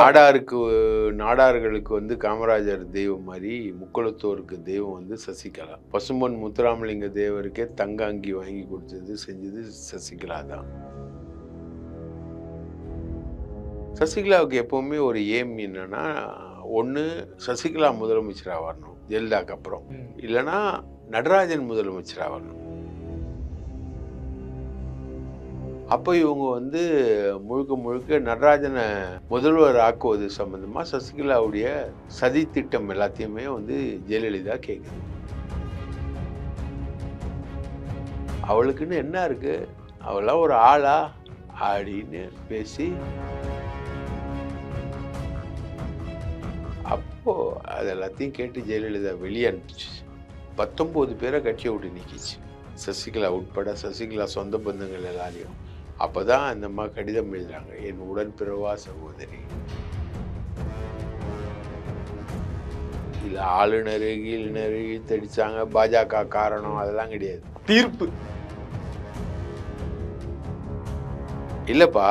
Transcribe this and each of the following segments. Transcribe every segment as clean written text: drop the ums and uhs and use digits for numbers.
நாடார்களுக்கு வந்து காமராஜர் தெய்வம் மாதிரி முக்குளத்தோருக்கு தெய்வம் வந்து சசிகலா. பசும்பொன் முத்துராமலிங்க தேவருக்கே தங்க அங்கி வாங்கி கொடுத்தது செஞ்சது சசிகலா தான். சசிகலாவுக்கு எப்பவுமே ஒரு ஏம் என்னன்னா, ஒன்று சசிகலா முதலமைச்சராக வரணும் ஜெயலலிதாக்கு அப்புறம், இல்லைன்னா நடராஜன் முதலமைச்சராக வரணும். அப்போ இவங்க வந்து முழுக்க முழுக்க நடராஜனை முதல்வர் ஆக்குவது சம்பந்தமா சசிகலாவுடைய சதி திட்டம் எல்லாத்தையுமே வந்து ஜெயலலிதா கேட்குது. அவளுக்குன்னு என்ன இருக்கு, அவளா ஒரு ஆளா அப்படின்னு பேசி அப்போ அது எல்லாத்தையும் கேட்டு ஜெயலலிதா வெளியே அனுப்பிச்சு. 19 பேரை கட்சியை விட்டு நீக்கிச்சு, சசிகலா உட்பட, சசிகலா சொந்த பந்தங்கள் எல்லாரையும். அப்போதான் அந்த அம்மா கடிதம் எழுதுறாங்க, என் உடன்பிறவா சகோதரி. இல்லை ஆளுநர் கீழ்நர் இழுத்தடிச்சாங்க, பாஜக காரணம், அதெல்லாம் கிடையாது. தீர்ப்பு இல்லைப்பா,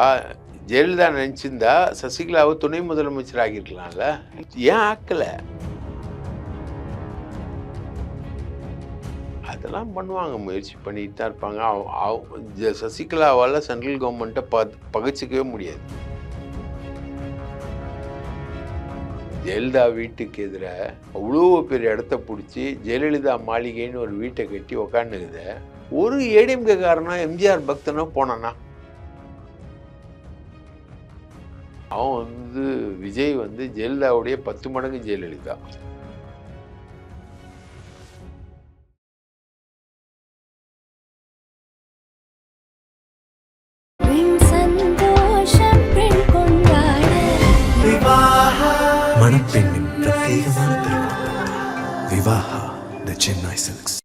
ஜெயலலிதா நினைச்சிருந்தா சசிகலாவை துணை முதலமைச்சர் ஆகியிருக்கலாம்ல, ஏன் ஆக்கல? அதெல்லாம் பண்ணுவாங்க, முயற்சி பண்ணிட்டு தான் இருப்பாங்க. சசிகலாவால் சென்ட்ரல் கவர்மெண்ட்டை பகைச்சிக்கவே முடியாது. ஜெயலலிதா வீட்டுக்கு எதிராக அவ்வளோ பெரிய இடத்த பிடிச்சி ஜெயலலிதா மாளிகைன்னு ஒரு வீட்டை கட்டி உக்காந்துக்குத ஒரு ஏடிஎம்கே காரனா எம்ஜிஆர் பக்தனோ போனானா? அவன் வந்து விஜய் வந்து ஜெயலலிதாவுடைய 10 மடங்கு ஜெயலலிதா. மணப்பெண்ணின் பிரத்யேகமான திருமணம் விவாஹா தி சென்னை சில்க்ஸ்.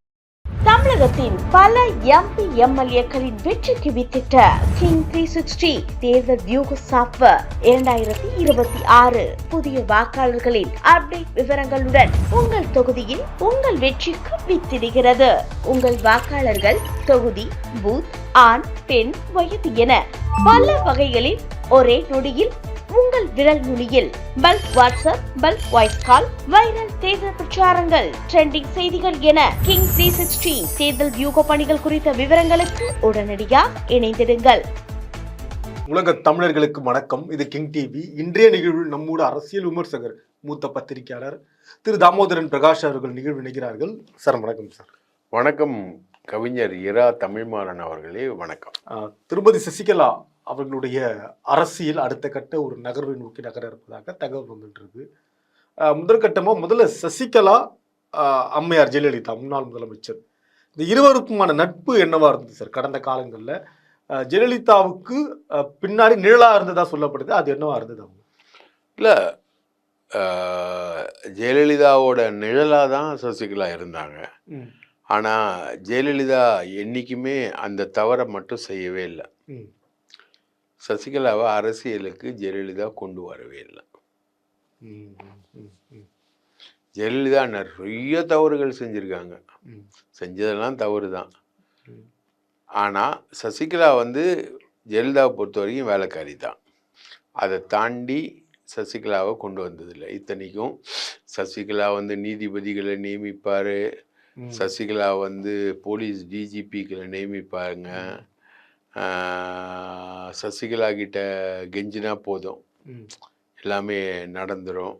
தமிழகத்தின் பல எம்பி எம்எல்ஏக்களின் வெற்றிக்கு வித்திட்ட கிங் 360 தேர்தல் வியூக சாப்ட்வேர் 2026 புதிய வாக்காளர்களின் அப்டேட் விவரங்களுடன் உங்கள் தொகுதியில் உங்கள் வெற்றிக்கு வித்திடுகிறது. உங்கள் வாக்காளர்கள் தொகுதி, பூத், ஆண், பெண், வயது என பல வகைகளில் ஒரே நொடியில் உங்கள் விரல் நுனியில். Bulk WhatsApp, bulk voice call, viral தேர்தல் பிரச்சாரங்கள், ட்ரெண்டிங் செய்திகள் என கிங் 360 தேர்தல் வியூக பணிகள் குறித்த விவரங்களுக்கு உடனடியாக இணைந்திடுங்கள். உலக தமிழர்களுக்கு வணக்கம். இது கிங் டிவி. இன்றைய நிகழ்வில் நம்மோட அரசியல் விமர்சகர், மூத்த பத்திரிகையாளர் திரு தாமோதரன் பிரகாஷ் அவர்கள் நிகழ்வு இணைகிறார்கள். சார் வணக்கம். சார் வணக்கம். கவிஞர் இரா தமிழ்மாறன் அவர்களே வணக்கம். திருமதி சசிகலா அவர்களுடைய அரசியல் அடுத்த கட்ட ஒரு நகர்வை நோக்கி நகர இருப்பதாக தகவல் வந்துட்டு. முதல்ல சசிகலா, அம்மையார் ஜெயலலிதா முன்னாள் முதலமைச்சர், இந்த இருவருக்குமான நட்பு என்னவா இருந்தது சார் கடந்த காலங்களில்? ஜெயலலிதாவுக்கு பின்னாடி நிழலா இருந்ததா சொல்லப்படுது, அது என்னவா இருந்தது? அவங்க இல்லை, ஜெயலலிதாவோட நிழலாக தான் சசிகலா இருந்தாங்க. ஆனால் ஜெயலலிதா என்றைக்குமே அந்த தவறை மட்டும் செய்யவே இல்லை. சசிகலாவை அரசியலுக்கு ஜெயலலிதா கொண்டு வரவே இல்லை. ஜெயலலிதா நிறைய தவறுகள் செஞ்சுருக்காங்க, செஞ்சதெல்லாம் தவறு தான். ஆனால் சசிகலா வந்து ஜெயலலிதாவை பொறுத்த வரைக்கும் வேலைக்காரி தான். அதை தாண்டி சசிகலாவை கொண்டு வந்ததில்லை. இத்தனைக்கும் சசிகலா வந்து நீதிபதிகளை நியமிப்பார், சசிகலா வந்து போலீஸ் டிஜிபிக்களை நியமிப்பாருங்க. சசிகலா கிட்ட கெஞ்சினா போதும், எல்லாமே நடந்துடும்.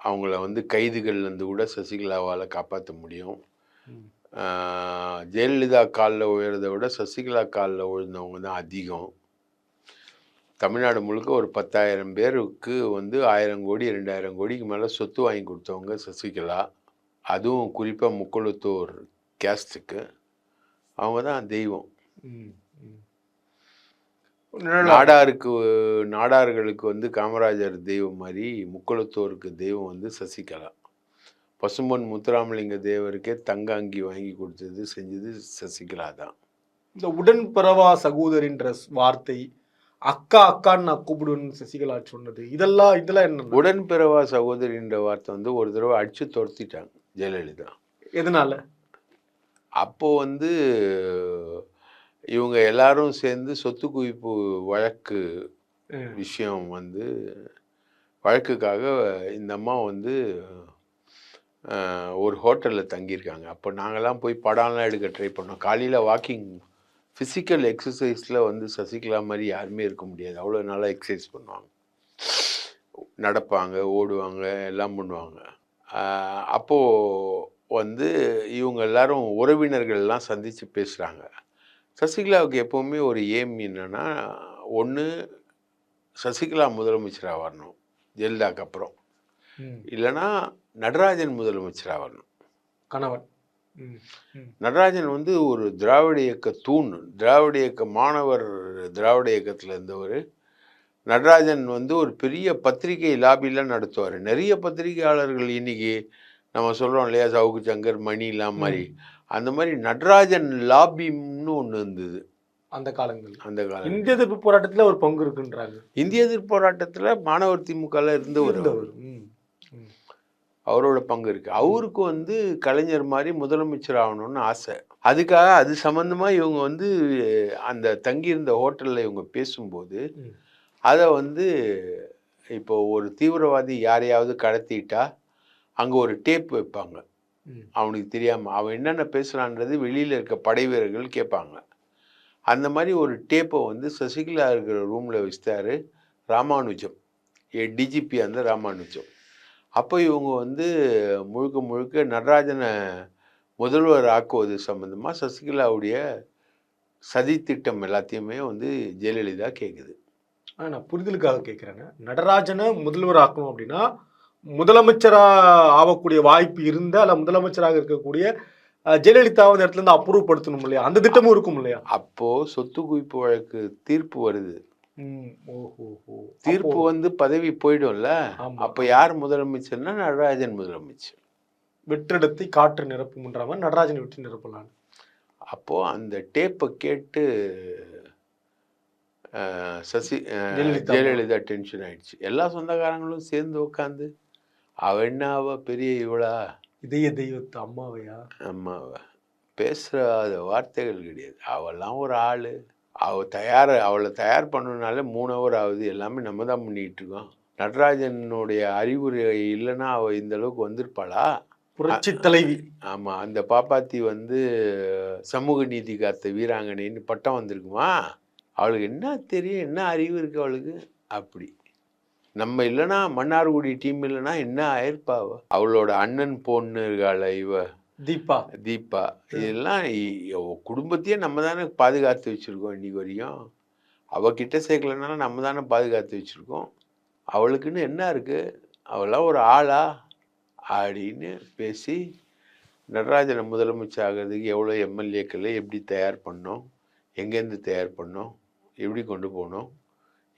அவங்கள வந்து கைதுகள்லேருந்து கூட சசிகலாவால் காப்பாற்ற முடியும். ஜெயலலிதா காலில் உயர்றதை விட சசிகலா காலில் விழுந்தவங்க தான் அதிகம். தமிழ்நாடு முழுக்க ஒரு 10,000 பேருக்கு வந்து 1000 கோடி 2000 கோடிக்கு மேலே சொத்து வாங்கி கொடுத்தவங்க சசிகலா. அதுவும் குறிப்பாக முக்குளத்தூர் கேஸ்டுக்கு அவங்க தான் தெய்வம். நாடார்களுக்கு வந்து காமராஜர் தெய்வம் மாதிரி முக்குளத்தோருக்கு தெய்வம் வந்து சசிகலா. பசும்பொன் முத்துராமலிங்க தேவருக்கே தங்க அங்கி வாங்கி கொடுத்தது செஞ்சது சசிகலா தான். இந்த உடன்பிறவா சகோதரின்ற வார்த்தை, அக்கா அக்கான்னு நான் கூப்பிடுவேன்னு சசிகலா சொன்னது, இதெல்லாம் என்ன? உடன்பிறவா சகோதரின்ற வார்த்தை வந்து ஒரு தடவை அடிச்சு துரத்திட்டாங்க ஜெயலலிதா. எதனால? அப்போ வந்து இவங்க எல்லாரும் சேர்ந்து சொத்து குவிப்பு வழக்கு விஷயம் வந்து வழக்குக்காக இந்த அம்மா வந்து ஒரு ஹோட்டலில் தங்கியிருக்காங்க. அப்போ நாங்கள்லாம் போய் படம்லாம் எடுக்க ட்ரை பண்ணோம். காலையில் வாக்கிங் ஃபிசிக்கல் எக்ஸசைஸில் வந்து சசிகலா மாதிரி யாருமே இருக்க முடியாது. அவ்வளோ நல்லா எக்ஸசைஸ் பண்ணுவாங்க, நடப்பாங்க, ஓடுவாங்க, எல்லாம் பண்ணுவாங்க. அப்போது வந்து இவங்க எல்லாரும் உறவினர்கள்லாம் சந்தித்து பேசுகிறாங்க. சசிகலாவுக்கு எப்போவுமே ஒரு எய்ம் என்னென்னா, ஒன்று சசிகலா முதலமைச்சராக வரணும் ஜெயலலிதாவுக்கு அப்புறம், இல்லைன்னா நடராஜன் முதலமைச்சராக வரணும். கணவன் நடராஜன் வந்து ஒரு திராவிட இயக்க தூண், திராவிட இயக்க மாணவர், திராவிட இயக்கத்தில் இருந்தவர். நடராஜன் வந்து ஒரு பெரிய பத்திரிகை லாபிலாம் நடத்துவார். நிறைய பத்திரிகையாளர்கள் இன்னைக்கு நம்ம சொல்கிறோம் இல்லையா, சவுக்கு சங்கர், மணிலாம் மாதிரி, அந்த மாதிரி நடராஜன் லாபின்னு ஒன்று இருந்தது அந்த காலங்கள். அந்த காலம் இந்திய எதிர்ப்பு போராட்டத்தில் ஒரு பங்கு இருக்குன்றாங்க. இந்திய எதிர்ப்பு போராட்டத்தில் மாணவர் திமுகவில் இருந்தவர், அவரோட பங்கு இருக்குது. அவருக்கு வந்து கலைஞர் மாதிரி முதலமைச்சர் ஆகணும்னு ஆசை. அதுக்காக அது சம்மந்தமாக இவங்க வந்து அந்த தங்கியிருந்த ஹோட்டலில் இவங்க பேசும்போது அதை வந்து இப்போ ஒரு தீவிரவாதி யாரையாவது கடத்திட்டா அங்கே ஒரு டேப் வைப்பாங்க, அவனுக்கு தெரியாமல் அவன் என்னென்ன பேசுகிறான்றது வெளியில் இருக்க படை வீரர்கள் கேட்பாங்க. அந்த மாதிரி ஒரு டேப்பை வந்து சசிகலா இருக்கிற ரூமில் வச்சுட்டாரு ராமானுஜம், டிஜிபி அந்த ராமானுஜம். அப்போ இவங்க வந்து முழுக்க முழுக்க நடராஜனை முதல்வர் ஆக்குவது சம்மந்தமாக சசிகலாவுடைய சதி திட்டம் எல்லாத்தையுமே வந்து ஜெயலலிதா கேட்குது. நான் புரிதலுக்காக கேட்குறேங்க. நடராஜனை முதல்வர் ஆக்கணும் அப்படின்னா முதலமைச்சராக ஆகக்கூடிய வாய்ப்பு இருந்தால், அல்ல முதலமைச்சராக இருக்கக்கூடிய ஜெயலலிதாவை அந்த இடத்துல இருந்து அப்ரூவ் இல்லையா, அந்த திட்டமும் இருக்கும் இல்லையா? அப்போது சொத்து குவிப்பு வழக்கு தீர்ப்பு வருது. தீர்ப்பு வந்து பதவி போயிடும்ல, அப்போ யார் முதலமைச்சர்னா நடராஜன் முதலமைச்சர். வெற்றிடத்தை காற்று நிரப்பும்ன்ற மாதிரி நடராஜன் வெற்றி நிரப்பலாம். அப்போது அந்த டேப்பை கேட்டு ஜெயலலிதா டென்ஷன் ஆயிடுச்சு. எல்லா சொந்தக்காரங்களும் சேர்ந்து உட்காந்து அவ என்ன அவ பெரிய இவளா, இதய தெய்வத்து அம்மாவையா, அம்மாவை பேசுகிற வார்த்தைகள் கிடையாது. அவெல்லாம் ஒரு ஆள், அவளை தயார் பண்ணணுனால 3 hour ஆகுது, எல்லாமே நம்ம தான் பண்ணிக்கிட்டு இருக்கோம். நடராஜனுடைய அறிவுரை இல்லைன்னா அவள் இந்த அளவுக்கு வந்திருப்பாளா? புரட்சி தலைவி. ஆமாம், அந்த பாப்பாத்தி வந்து சமூக நீதி காத்த வீராங்கனைன்னு பட்டம் வந்திருக்குமா? அவளுக்கு என்ன தெரியும், என்ன அறிவு இருக்குது அவளுக்கு? அப்படி நம்ம இல்லைன்னா மன்னார்குடி டீம் இல்லைன்னா என்ன ஆயிருப்பா? அவளோட அண்ணன் பொண்ணு இருக்காள இவ தீபா, இதெல்லாம் குடும்பத்தையே நம்ம தானே பாதுகாத்து வச்சுருக்கோம் இன்னைக்கு வரையும். அவகிட்ட சேர்க்கலனாலும் நம்ம தானே பாதுகாத்து வச்சுருக்கோம். அவளுக்குன்னு என்ன இருக்குது? அவளாம் ஒரு ஆளா அப்படின்னு பேசி நடராஜனை முதலமைச்சர் ஆகிறதுக்கு எவ்வளோ எம்எல்ஏக்களை எப்படி தயார் பண்ணோம், எங்கேருந்து தயார் பண்ணோம், எப்படி கொண்டு போகணும்,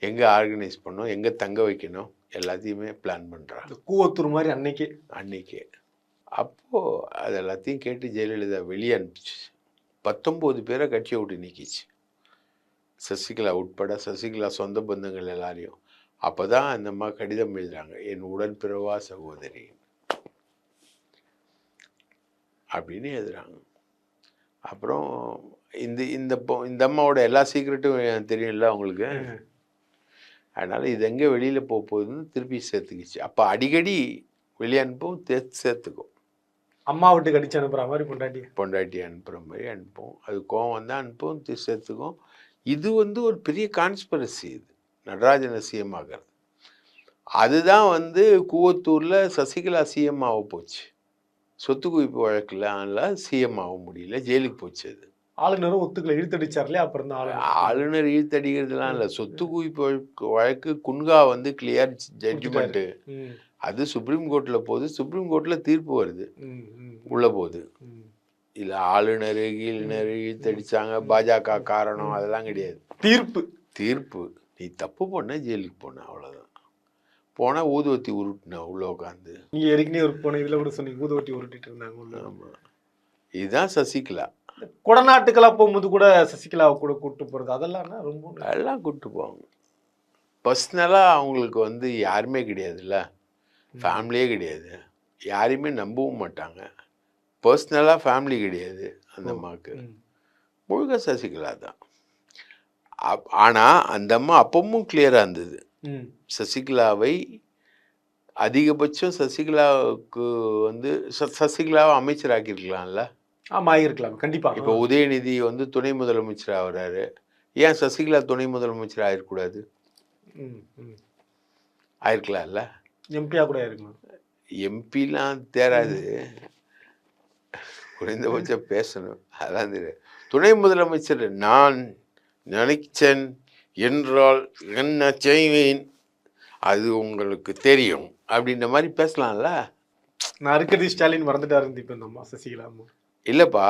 எங்கே ஆர்கனைஸ் பண்ணோம், எங்கே தங்க வைக்கணும், எல்லாத்தையுமே பிளான் பண்ணுறாங்க. கூவத்தூர் மாதிரி அன்னைக்கே. அப்போது அது எல்லாத்தையும் கேட்டு ஜெயலலிதா வெளியே அனுப்பிச்சு 19 பேரை கட்சியை விட்டு நீக்கிச்சு, சசிகலா உட்பட, சசிகலா சொந்த பந்தங்கள் எல்லாரையும். அப்போ தான் அந்த அம்மா கடிதம் எழுதுறாங்க, என் உடன்பிறவா சகோதரி அப்படின்னு எழுதுறாங்க. அப்புறம் இந்த அம்மாவோட எல்லா சீக்ரெட்டும் தெரியும்ல அவங்களுக்கு. அதனால் இது எங்கே வெளியில் போக போகுதுன்னு திருப்பி சேர்த்துக்கிச்சு. அப்போ அடிக்கடி வெளியே அனுப்பும், சேர்த்துக்கும். அம்மா வீட்டுக்கு அடிச்சு அனுப்புகிற மாதிரி பொண்டாட்டி அனுப்புகிற மாதிரி அனுப்பும். அது கோவம் வந்தால் அனுப்பும், சேர்த்துக்கும். இது வந்து ஒரு பெரிய கான்ஸ்பிரசி. இது நடராஜனை சிஎம் ஆகிறது. அதுதான் வந்து கூவத்தூரில் சசிகலா சிஎம் ஆக போச்சு. சொத்து குவிப்பு வழக்கில் அதனால் சிஎம் ஆக முடியல, ஜெயிலுக்கு போச்சு. அது ஆளுநரும் ஒத்துக்கல, இழுத்தடிச்சார்லே. அப்புறம் ஆளுநர் இழுத்தடிக்கிறதுலாம் இல்லை, சொத்து குவிப்பு வழக்கு குன்கா வந்து கிளியர் ஜட்ஜ்மெண்ட்டு, அது சுப்ரீம் கோர்ட்டில் போகுது. சுப்ரீம் கோர்ட்டில் தீர்ப்பு வருது, உள்ள போகுது. இல்லை ஆளுநர் கீழ்நர் இழுத்தடிச்சாங்க, பாஜக காரணம், அதெல்லாம் கிடையாது. தீர்ப்பு நீ தப்பு பண்ண ஜெயிலுக்கு போன, அவ்வளோதான். போனால் ஊதுவத்தி உருட்டின உள்ள உட்காந்து. நீங்கள் ஏற்கனவே ஒரு போன இதில் கூட சொன்னீங்க, ஊதுவத்தி உருட்டிட்டு இருந்தாங்க. ஆமாம், இதுதான் சசிகலா. கொடநாட்டுக்கெல்லாம் போகும்போது கூட சசிகலாவை கூட கூப்பிட்டு போகிறது, அதெல்லாம் ரொம்ப எல்லாம் கூப்பிட்டு போவாங்க. பர்சனலாக அவங்களுக்கு வந்து யாருமே கிடையாதுல்ல, ஃபேமிலியே கிடையாது, யாரையுமே நம்பவும் மாட்டாங்க. பர்சனலாக ஃபேமிலி கிடையாது அந்த அம்மாவுக்கு, முழுக்க சசிகலா தான். ஆனால் அந்த அம்மா அப்பவும் கிளியராக இருந்தது, சசிகலாவை அதிகபட்சம் சசிகலாவுக்கு வந்து சசிகலாவை அமைச்சராக்கியிருக்கலாம்ல. ஆமா, ஆகியிருக்கலாம் கண்டிப்பா. இப்போ உதயநிதி வந்து துணை முதலமைச்சர் ஆகுறாரு, ஏன் சசிகலா துணை முதலமைச்சர் ஆயிடக்கூடாது? ஆயிருக்கலாம்ல. எம்பியா கூட இருக்கலாம். எம்பிலாம் தேராது, குறைந்தபட்சம் பேசணும். அதான் தெரியும். துணை முதலமைச்சர் நான் நினைச்சேன் என்றால் என்ன செய்வேன் அது உங்களுக்கு தெரியும் அப்படின்ற மாதிரி பேசலாம்ல. நான் அருக்கதி ஸ்டாலின் மறந்துட்டாரு இப்போ இந்த அம்மா சசிகலா அம்மா. இல்லைப்பா,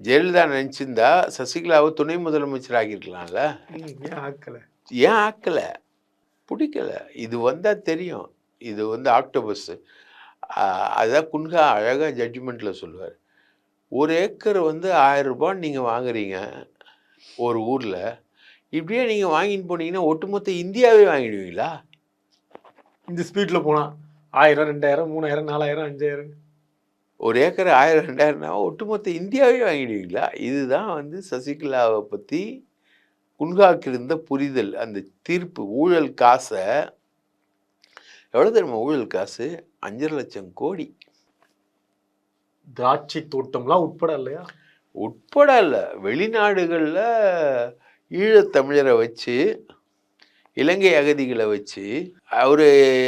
ஜெயலலிதா நினச்சிருந்தா சசிகலாவை துணை முதலமைச்சர் ஆக்கியிருக்கலாம்ல. ஏன் ஆக்கலை? ஏன் ஆக்கலை? பிடிக்கல. இது வந்தால் தெரியும். இது வந்து ஆக்டோபஸ். அதான் குன்ஹா அழகாக ஜட்ஜ்மெண்ட்டில் சொல்லுவார். 1 ஏக்கர் வந்து 1000 ரூபான்னு நீங்கள் வாங்குறீங்க ஒரு ஊரில். இப்படியே நீங்கள் வாங்கிட்டு போனீங்கன்னா ஒட்டுமொத்த இந்தியாவே வாங்கிடுவீங்களா? இந்த ஸ்பீடில் போனால் 1000, 2000, 3000, 4000, 5000. 1 ஏக்கர் 1000, 2000னா ஒட்டுமொத்த இந்தியாவே வாங்கிடுவீங்களா? இதுதான் வந்து சசிகலாவை பற்றி குன்ஹாக்கு இருந்த புரிதல். அந்த தீர்ப்பு ஊழல் காசை எவ்வளோ தெரியுமா? ஊழல் காசு 5.5 லட்சம் கோடி. திராட்சை தோட்டம்லாம் உட்பட இல்லையா? உட்பட இல்லை, வெளிநாடுகளில் ஈழத்தமிழரை வச்சு, இலங்கை அகதிகளை வச்சு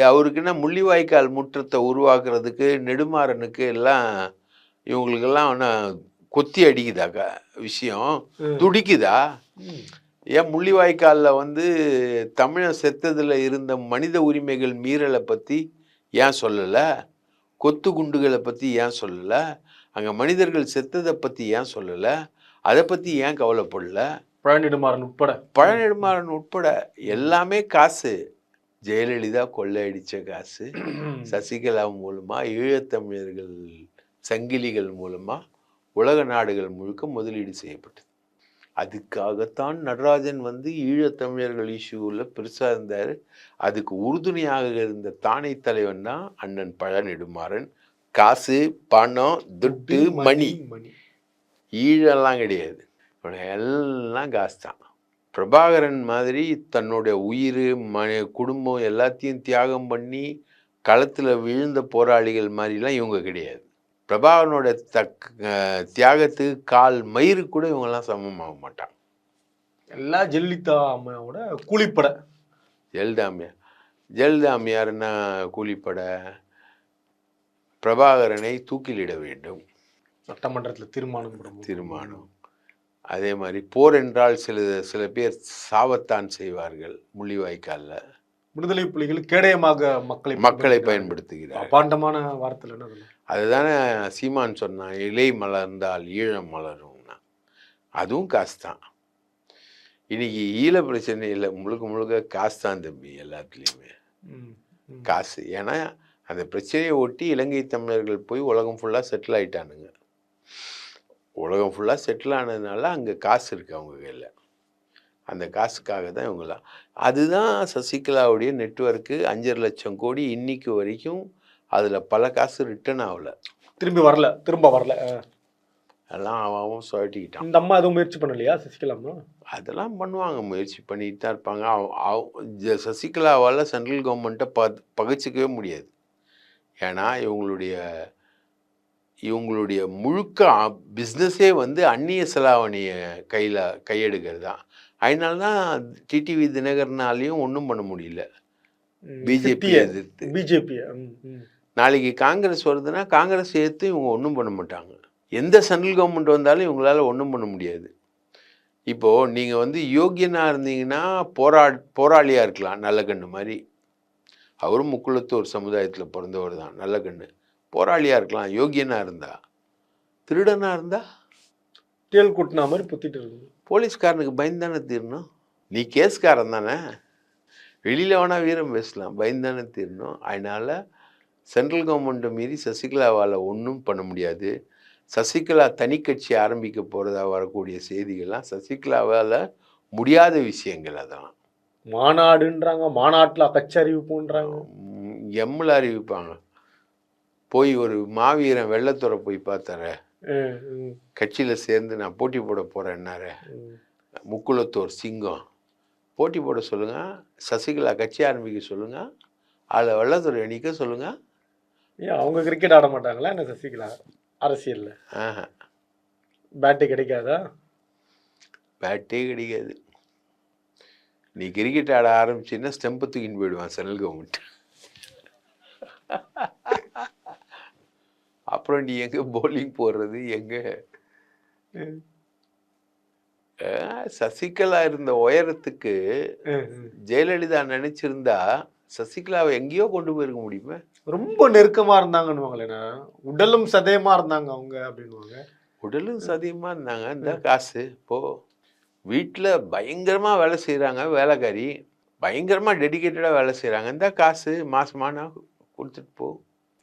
அவருக்குன்னா முள்ளிவாய்க்கால் முற்றத்தை உருவாக்குறதுக்கு நெடுமாறனுக்கு எல்லாம் இவங்களுக்கெல்லாம் கொத்தி அடிக்குதாக்கா விஷயம்? துடிக்குதா? ஏன் முள்ளிவாய்க்காலில் வந்து தமிழன் செத்ததில் இருந்த மனித உரிமைகள் மீறலை பற்றி ஏன் சொல்லலை? கொத்து குண்டுகளை பற்றி ஏன் சொல்லலை? அங்கே மனிதர்கள் செத்ததை பற்றி ஏன் சொல்லலை? அதை பற்றி ஏன் கவலைப்படல? பழநெடுமாறன் உட்பட எல்லாமே காசு. ஜெயலலிதா கொள்ளையடித்த காசு சசிகலா மூலமாக ஈழத்தமிழர்கள் சங்கிலிகள் மூலமாக உலக நாடுகள் முழுக்க முதலீடு செய்யப்பட்டது. அதுக்காகத்தான் நடராஜன் வந்து ஈழத்தமிழர்கள் இஷ்யூவில் பெருசாக இருந்தார். அதுக்கு உறுதுணையாக இருந்த தானை தலைவன் தான் அண்ணன் பழநெடுமாறன். காசு, பணம், துட்டு, மணி. ஈழெல்லாம் கிடையாது, எல்லாம் காசு தான். பிரபாகரன் மாதிரி தன்னுடைய உயிர், குடும்பம் எல்லாத்தையும் தியாகம் பண்ணி களத்தில் விழுந்த போராளிகள் மாதிரிலாம் இவங்க கிடையாது. பிரபாகரனோட தியாகத்துக்கு கால் மயிறு கூட இவங்கெல்லாம் சமமாக மாட்டாங்க. எல்லாம் ஜெயலலிதா அம்மையோட கூலிப்பட. ஜெயலலிதா அம்மையாருன்னா கூலிப்பட. பிரபாகரனை தூக்கிலிட வேண்டும், சட்டமன்றத்தில் தீர்மானம். அதே மாதிரி போர் என்றால் சில பேர் சாவத்தான் செய்வார்கள். முள்ளிவாய்க்காலில் விடுதலை புலிகள் கேடயமாக மக்களை பயன்படுத்துகிறார். அபாண்டமான வார்த்தை என்ன? அதுதானே சீமான் சொன்னான், இலை மலர்ந்தால் ஈழம் மலரும்னா. அதுவும் காசு தான். இன்னைக்கு ஈழ பிரச்சனை இல்லை, முழுக்க காசு தான் தம்பி. எல்லாத்துலேயுமே காசு. ஏன்னா அந்த பிரச்சனையை ஒட்டி இலங்கை தமிழர்கள் போய் உலகம் ஃபுல்லாக செட்டில் ஆகிட்டானுங்க. உலகம் ஃபுல்லாக செட்டில் ஆனதுனால அங்கே காசு இருக்குது அவங்க கையில். அந்த காசுக்காக தான் இவங்களாம். அதுதான் சசிகலாவுடைய நெட்வொர்க்கு. 5.5 லட்சம் கோடி இன்னைக்கு வரைக்கும் அதில் பல காசு ரிட்டர்ன் ஆகலை, திரும்ப வரல. அதெல்லாம் அவன் சொல்லிக்கிட்டான். இந்த அம்மா எதுவும் முயற்சி பண்ணலையா சசிகலாமா? அதெல்லாம் பண்ணுவாங்க, முயற்சி பண்ணிட்டு தான் இருப்பாங்க. சசிகலாவால் சென்ட்ரல் கவர்மெண்ட்டை பகைச்சிக்கவே முடியாது. ஏன்னா இவங்களுடைய முழுக்க பிஸ்னஸே வந்து அந்நிய செலாவணியை கையெடுக்கிறது தான். அதனால தான் டிடிவி தினகரனாலையும் ஒன்றும் பண்ண முடியல. பிஜேபி எதிர்த்து நாளைக்கு காங்கிரஸ் வருதுன்னா காங்கிரஸ் எதிர்த்து இவங்க ஒன்றும் பண்ண மாட்டாங்க. எந்த சென்ட்ரல் கவர்மெண்ட் வந்தாலும் இவங்களால ஒன்றும் பண்ண முடியாது. இப்போது நீங்கள் வந்து யோகியனாக இருந்தீங்கன்னா போராளியாக இருக்கலாம், நல்லகண்ணு மாதிரி. அவரும் முக்குளத்தூர் சமுதாயத்தில் பிறந்தவர் தான், நல்லகண்ணு. போராளியாக இருக்கலாம் யோகியனாக இருந்தா. திருடனாக இருந்தா டேல் கூட்டினா மாதிரி புத்திட்டு இருக்கு. போலீஸ்காரனுக்கு பயந்தானே தீரணும். நீ கேஸ்காரன் தானே, வெளியில் வேணால் வீரம் பேசலாம், பயந்தானே தீரணும். அதனால் சென்ட்ரல் கவர்மெண்ட்டை மீறி சசிகலாவால் ஒன்றும் பண்ண முடியாது. சசிகலா தனி கட்சி ஆரம்பிக்க போகிறதா வரக்கூடிய செய்திகள்லாம் சசிகலாவால் முடியாத விஷயங்கள். அதெல்லாம் மாநாடுன்றாங்க, மாநாட்டில் கட்சி அறிவிப்புன்றாங்க, எம்மில் அறிவிப்பாங்க. போய் ஒரு மாவீரன் வெள்ளத்துறை போய் பார்த்தார, கட்சியில் சேர்ந்து நான் போட்டி போட போகிறேன்னாரு. முக்குளத்தூர் சிங்கம் போட்டி போட சொல்லுங்கள், சசிகலா கட்சி ஆரம்பிக்க சொல்லுங்கள், அதில் வெள்ளத்துறை நிற்க சொல்லுங்க. ஏன் அவங்க கிரிக்கெட் ஆட மாட்டாங்களா என்ன சசிகலா அரசியல்ல? ஆஹா, பேட்டு கிடைக்காதா? பேட்டே கிடைக்காது. நீ கிரிக்கெட் ஆட ஆரம்பிச்சின்னா ஸ்டெம்பை தூக்கின்னு போயிடுவான் சென்ட்ரல் கவர்மெண்ட். அப்புறம் நீ எங்கே பவுலிங் போடுறது எங்கே? சசிகலா இருந்த உயரத்துக்கு ஜெயலலிதா நினைச்சிருந்தா சசிகலாவை எங்கேயோ கொண்டு போயிருக்க முடியுமா? ரொம்ப நெருக்கமா இருந்தாங்கன்னு உடலும் சதயமா இருந்தாங்க அவங்க அப்படின்வாங்க. உடலும் சதியமா இருந்தாங்க. இந்த காசு இப்போ வீட்டில் பயங்கரமா வேலை செய்கிறாங்க, வேலைக்காரி பயங்கரமா டெடிக்கேட்டடாக வேலை செய்கிறாங்க. இந்த காசு மாசமானா கொடுத்துட்டு போ,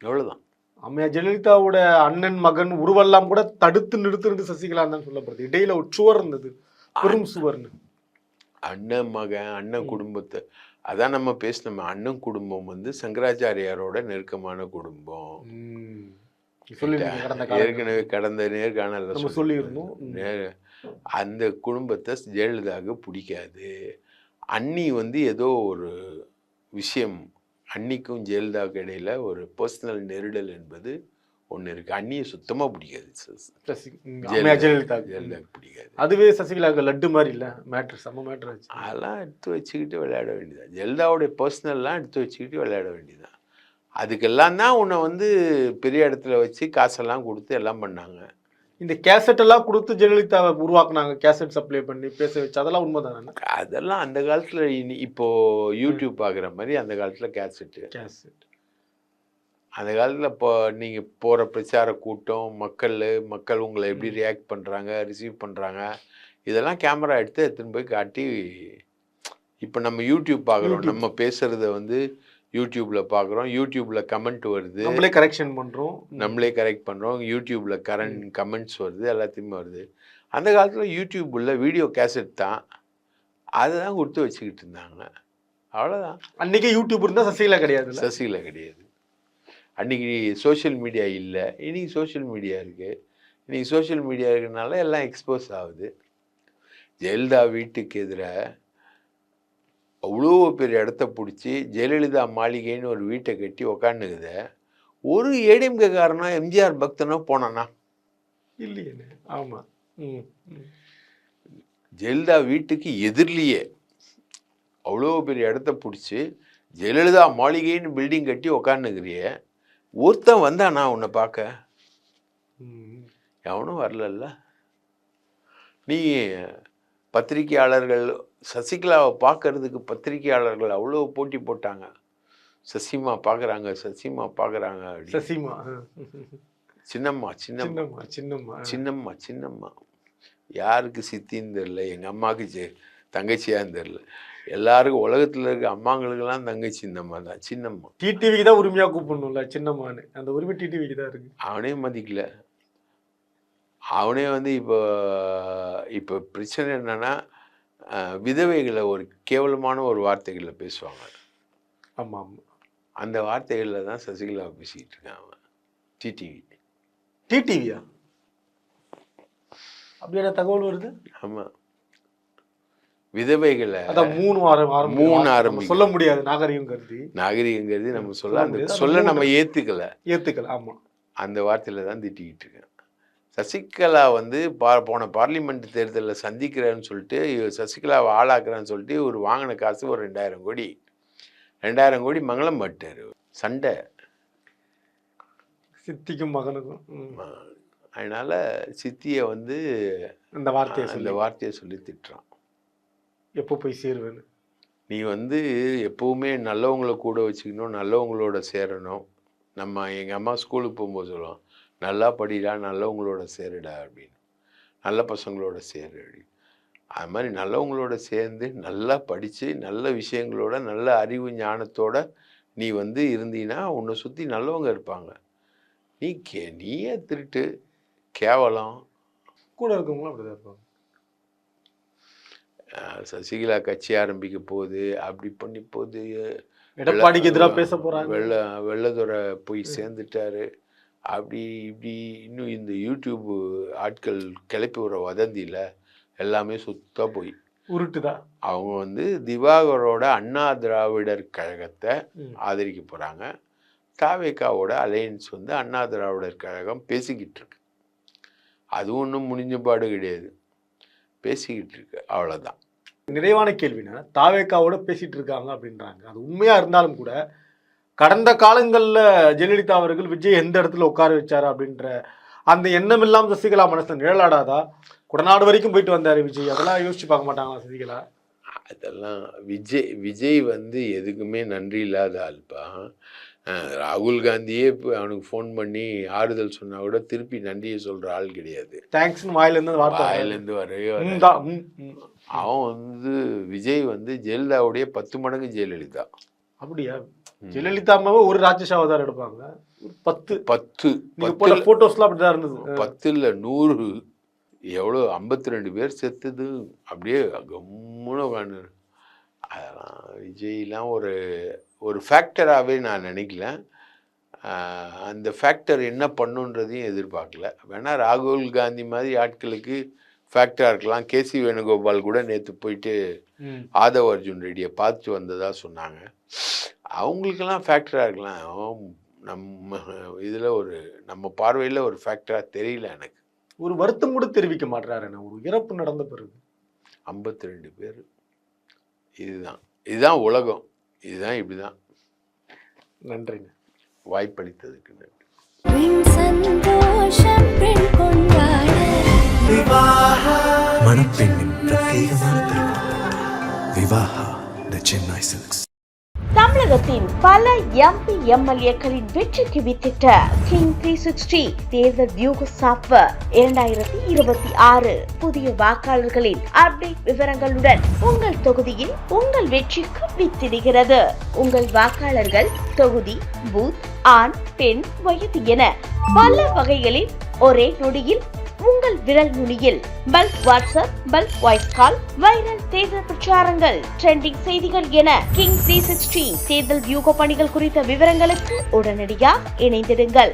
எவ்வளோதான். அம்மையா ஜெயலலிதாவோட அண்ணன் மகன் உருவெல்லாம் கூட தடுத்து நிறுத்துறது சசிகலா தான் சொல்லப்படுது. இடையில ஒரு சுவர் இருந்தது, பெரும் சுவர்னு. அண்ணன் மகன் அண்ணன் குடும்பத்தை அதான் நம்ம பேசணும். அண்ணன் குடும்பம் வந்து சங்கராச்சாரியாரோட நெருக்கமான குடும்பம். ஏற்கனவே கடந்த நேர்காணல சொல்லியிருந்தோம். அந்த குடும்பத்தை ஜெயலலிதாவுக்கு பிடிக்காது. அண்ணி வந்து ஏதோ ஒரு விஷயம், அன்னிக்கும் ஜெயலலிதாவுக்கு இடையில ஒரு பர்சனல் நெருடல் என்பது ஒன்று இருக்கு. அண்ணியை சுத்தமாக பிடிக்காது, ஜெயலலிதாவுக்கு பிடிக்காது. அதுவே சசிகலாவுக்கு லட்டு மாதிரி இல்லை, மேட்ரு செம்ம மேட்ரு ஆச்சு. அதெல்லாம் எடுத்து வச்சுக்கிட்டு விளையாட வேண்டியதான். ஜெயலலிதாவுடைய பர்சனல்லாம் எடுத்து வச்சுக்கிட்டு விளையாட வேண்டியதான். அதுக்கெல்லாம் தான் உன்னை வந்து பெரிய இடத்துல வச்சு காசெல்லாம் கொடுத்து எல்லாம் பண்ணாங்க. இந்த கேசட் எல்லாம் கொடுத்து ஜெயலலிதாவை உருவாக்குனாங்க, கேசட் சப்ளை பண்ணி பேச வச்சு, அதெல்லாம் உண்மைதானே? அதெல்லாம் அந்த காலத்தில் இப்போ யூடியூப் பார்க்குற மாதிரி அந்த காலத்தில் கேசட். அந்த காலத்தில் இப்போ நீங்கள் போகிற பிரச்சார கூட்டம், மக்கள் உங்களை எப்படி ரியாக்ட் பண்ணுறாங்க, ரிசீவ் பண்ணுறாங்க, இதெல்லாம் கேமரா எடுத்துன்னு போய் காட்டி. இப்போ நம்ம யூடியூப் பார்க்குறோம், நம்ம பேசுகிறத வந்து யூடியூப்பில் பார்க்குறோம், யூடியூப்பில் கமெண்ட் வருது, நம்மளே கரெக்ஷன் பண்ணுறோம், நம்மளே கரெக்ட் பண்ணுறோம், யூடியூப்பில் கமெண்ட்ஸ் வருது, எல்லாத்தையுமே வருது. அந்த காலத்தில் யூடியூப் உள்ள வீடியோ கேசட் தான், அதை தான் கொடுத்து வச்சுக்கிட்டு இருந்தாங்க. அவ்வளோதான். அன்றைக்கி யூடியூப் இருந்தால் சசிகலா கிடையாது. சசிகலா கிடையாது. அன்றைக்கி சோஷியல் மீடியா இல்லை, இன்றைக்கி சோஷியல் மீடியா இருக்குது. இன்றைக்கி சோஷியல் மீடியா இருக்கிறதுனால எல்லாம் எக்ஸ்போஸ் ஆகுது. ஜெயலலிதா வீட்டுக்கு எதிராக அவ்வளோ பெரிய இடத்த பிடிச்சி ஜெயலலிதா மாளிகைன்னு ஒரு வீட்டை கட்டி உக்காந்துக்குத. ஒரு ஏடிஎம்கே காரனா எம்ஜிஆர் பக்தனோ போனானா? இல்லையே. ஆமாம். ஜெயலலிதா வீட்டுக்கு எதிரிலேயே அவ்வளோ பெரிய இடத்த பிடிச்சி ஜெயலலிதா மாளிகைன்னு பில்டிங் கட்டி உக்காந்துக்கிறிய, ஒருத்தன் வந்தானா உன்னை பார்க்க? எவனும் வரலல்ல. நீ பத்திரிகையாளர்கள் சசிகலாவை பார்க்கறதுக்கு பத்திரிகையாளர்கள் அவ்வளோ போட்டி போட்டாங்க. சசிமா பார்க்குறாங்க, சசிமா பார்க்குறாங்க. சசிமா சின்னம்மா சின்னம்மா சின்னம்மா சின்னம்மா சின்னம்மா யாருக்கு சித்தின்னு தெரில, எங்கள் அம்மாவுக்கு தங்கச்சியான்னு தெரில. எல்லாருக்கும் உலகத்தில் இருக்க அம்மாங்களுக்கெல்லாம் தங்கச்சி இந்த மாதிரி தான், சின்னம்மா. டிடிவிக்கு தான் உரிமையாக கூப்பிடணும்ல சின்னம்மான்னு, அந்த உரிமை டிடிவிக்கு தான் இருக்கு. அவனே மதிக்கல. அவனே வந்து இப்போ பிரச்சனை என்னன்னா, விதவைகளை ஒரு கேவலமான ஒரு வார்த்தைகளில் பேசுவாங்க. ஆமாம் ஆமாம். அந்த வார்த்தைகளில் தான் சசிகலா பேசிக்கிட்டு இருக்கான் அவன். டிடிவியா? அப்படியான தகவல் வருது. ஆமாம். விதவைகளை மூணு ஆரம்பிக்கும் சொல்ல முடியாது. நாகரிகம் கருதி நம்ம சொல்ல நம்ம ஏத்துக்கல. ஆமா, அந்த வார்த்தையில தான் திட்டிக்கிட்டு இருக்கேன். சசிகலா வந்து போன பார்லிமெண்ட் தேர்தலில் சந்திக்கிறேன்னு சொல்லிட்டு, சசிகலாவை ஆளாக்குறான்னு சொல்லிட்டு ஒரு வாங்கின காசு ஒரு 2000 கோடி மங்களம் பட்டாரு. சண்டை சித்திக்கும் மகனுக்கும். அதனால சித்தியை வந்து இந்த வார்த்தையை சொல்லி திட்டுறான். எப்போ போய் சேருவேன்னு. நீ வந்து எப்பவுமே நல்லவங்களை கூட வச்சுக்கணும், நல்லவங்களோட சேரணும். எங்கள் அம்மா ஸ்கூலுக்கு போகும்போது சொல்லுவோம், நல்லா படிடா, நல்லவங்களோட சேருடா அப்படின்னு, நல்ல பசங்களோட சேரு அப்படின்னு. அது மாதிரி நல்லவங்களோட சேர்ந்து நல்லா படித்து நல்ல விஷயங்களோட நல்ல அறிவு ஞானத்தோட நீ வந்து இருந்தீன்னா உன்னை சுற்றி நல்லவங்க இருப்பாங்க. நீயே திருட்டு கேவலம். கூட இருக்கவங்களும் அப்படிதான் இருப்பாங்க. சசிகலா கட்சி ஆரம்பிக்க போகுது, அப்படி பண்ணி போகுது, எடப்பாடிக்கு எதிராக பேச போகிறாங்க, வெள்ளதுரை போய் சேர்ந்துட்டாரு, அப்படி இப்படி இன்னும் இந்த யூடியூப் ஆட்கள் கிளப்பி விடுற வதந்தியில் எல்லாமே சுத்தமாக போய் உருட்டுதான். அவங்க வந்து திவாகரோட அண்ணா திராவிடர் கழகத்தை ஆதரிக்க போகிறாங்க. தாவேகாவோட அலையன்ஸ் வந்து அண்ணா திராவிடர் கழகம் பேசிக்கிட்டு இருக்கு. அது ஒன்றும் முடிஞ்ச பாடு கிடையாது, பேசிக்கிட்டு இருக்கு, அவ்வளோதான். நிறைவான கேள்வினா, தாவேகாவோட பேசிட்டு இருக்காங்க அப்படின்றாங்க. அது உண்மையா இருந்தாலும் கூட கடந்த காலங்களில் ஜெயலலிதா அவர்கள் விஜய் எந்த இடத்துல உட்கார வச்சாரு அப்படின்ற அந்த எண்ணம் இல்லாமல் சசிகலா மனசில் நிழலாடாதா? குடநாடு வரைக்கும் போயிட்டு வந்தாரு விஜய், அதெல்லாம் யோசிச்சு பார்க்க மாட்டாங்களா சசிகலா? அதெல்லாம் விஜய் வந்து எதுக்குமே நன்றி இல்லாத ஆள்பா. ராகுல் காந்தியே இப்போ அவனுக்கு ஃபோன் பண்ணி ஆறுதல் சொன்னா கூட திருப்பி நன்றியை சொல்ற ஆள் கிடையாது. தேங்க்ஸ்னு வாயிலேருந்து வரவே அவன் வந்து விஜய் வந்து ஜெயலலிதாவுடைய 10 மடங்கு ஜெயலலிதா. அப்படியா? ஜெயலலிதா அம்மாவை ஒரு ராட்சச அவதாரம் எடுப்பாங்க. 10 போட்டோஸ்லாம் அப்படிதான் இருந்தது. 10 இல்ல 100, எவ்வளோ 52 பேர் செத்துது. அப்படியே கம்முன்னு உட்காந்து. அதெல்லாம் விஜய்லாம் ஒரு ஃபேக்டராகவே நான் நினைக்கல. அந்த ஃபேக்டர் என்ன பண்ணுன்றதையும் எதிர்பார்க்கல. வேணா ராகுல் காந்தி மாதிரி ஆட்களுக்கு ஃபேக்டராக இருக்கலாம். கேசி வேணுகோபால் கூட நேற்று போயிட்டு ஆதவ் அர்ஜுன் ரெட்டியை பார்த்துட்டு வந்ததா சொன்னாங்க. அவங்களுக்கெல்லாம் ஃபேக்டராக இருக்கலாம். நம்ம இதில் நம்ம பார்வையில் ஒரு ஃபேக்டராக தெரியல எனக்கு. ஒரு வருத்தம் கூட தெரிவிக்க மாட்டாரு. ஒரு இறப்பு நடந்த பிறகு 52 பேர். இதுதான் உலகம், இதுதான் இப்படிதான். நன்றிங்க, வாய்ப்பளித்ததுக்கு நன்றி. மணப்பெண்ணின் பிரத்யேகமான திருமணம் விவாஹா தி சென்னை சில்க்ஸ். தமிழகத்தின் பல எம்பி எம்எல்ஏக்களின் வெற்றிக்கு வித்திட்ட கிங் 360 தேர்தல் வியூக சாப்ட்வேர் 2026 புதிய வாக்காளர்களின் அப்டேட் விவரங்களுடன் உங்கள் தொகுதியில் உங்கள் வெற்றிக்கு வித்திடுகிறது. உங்கள் வாக்காளர்கள் தொகுதி, பூத், ஆண், பெண், வயது என பல வகைகளில் ஒரே நொடியில் உங்கள் விரல் நுனியில் bulk WhatsApp, bulk voice call, viral தேர்தல் பிரச்சாரங்கள், ட்ரெண்டிங் செய்திகள் என கிங் 360 தேர்தல் வியூக பணிகள் குறித்த விவரங்களுக்கு உடனடியாக இணைந்திடுங்கள்.